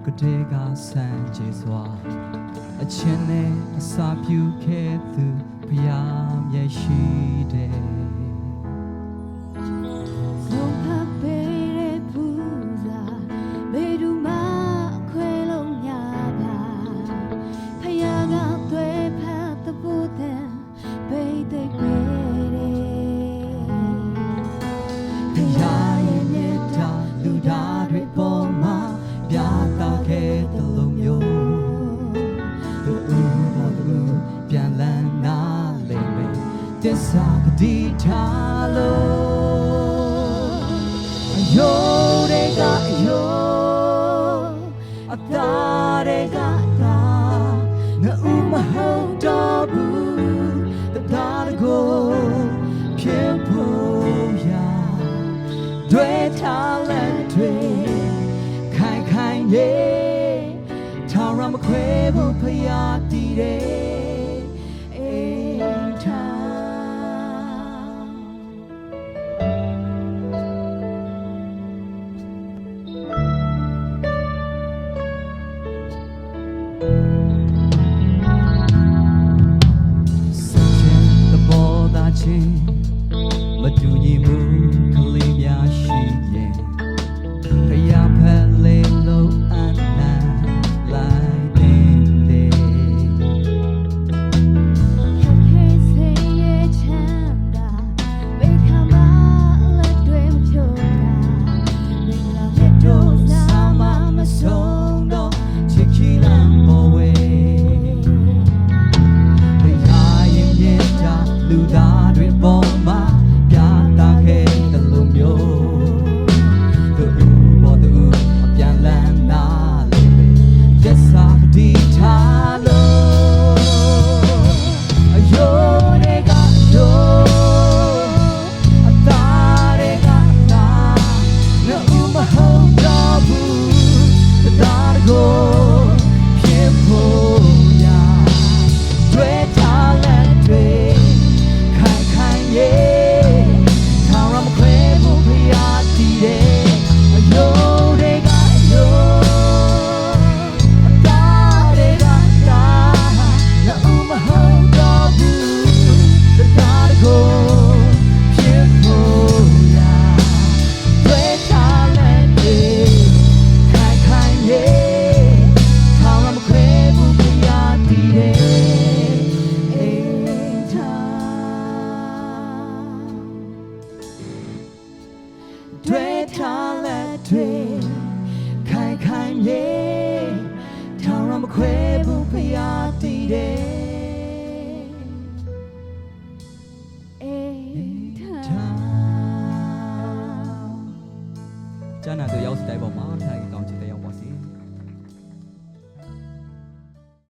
ကတဲ့ကဆန်းကျေစွာအချင်းနဲ့အစာပြူခဲ့သူဘုရားမျက်ရှိတဲ့ဆုံးဖတ်ပေးတဲ့ပူဇာဘယ်သူမှခွဲလို့ညပါဖယားကသွေးဖတ်တဲ့ပူတဲ့ဘိတ်တဲ့ခွေဘုရားရဲ့မြတ်တာလူသားတွေပေါ်မှာပြသခဲ့တဲ့လူမျိုးသူဘောသူပြန်လန်းနာလိမ့်မယ်တစ္ဆာကတိထားလို့အယိုးတွေကအသားတွေကတာငါဥမဟုတ်တော့ဘူးတရားကိုဖြစ်ဖို့ရာတွေ့ထားလက်တွေခိုင်ခိုင်ရဲ့ထောင်ရမခွဲဖို့ဖျားတည်တယ်အိမ်ထားမတူညီမှုကလေးများရှိရင်ဖယားဖက်လေးလုံးအနံလိုက်နေတဲ့ခေစေရဲ့ချမ်းသာဘေခါမလက်တွေဖြိုးတာမင်္ဂလာမြတ်တို့စာမမဆုံးတော့ချစ်ခီလမ်းပေါ်ဝဲဖယားရဲ့မြတ်တာလူသားတွေပေါ်မှာတွေ့ထားလက်တွေခိုင်ခိုင်ရဲ့ထောင်ရမခွဲဘူးဖျားတည်တယ်အိမ်ထားကျန်တာတို့ရောက်စတိုင်းပေါ်မှာထိုင်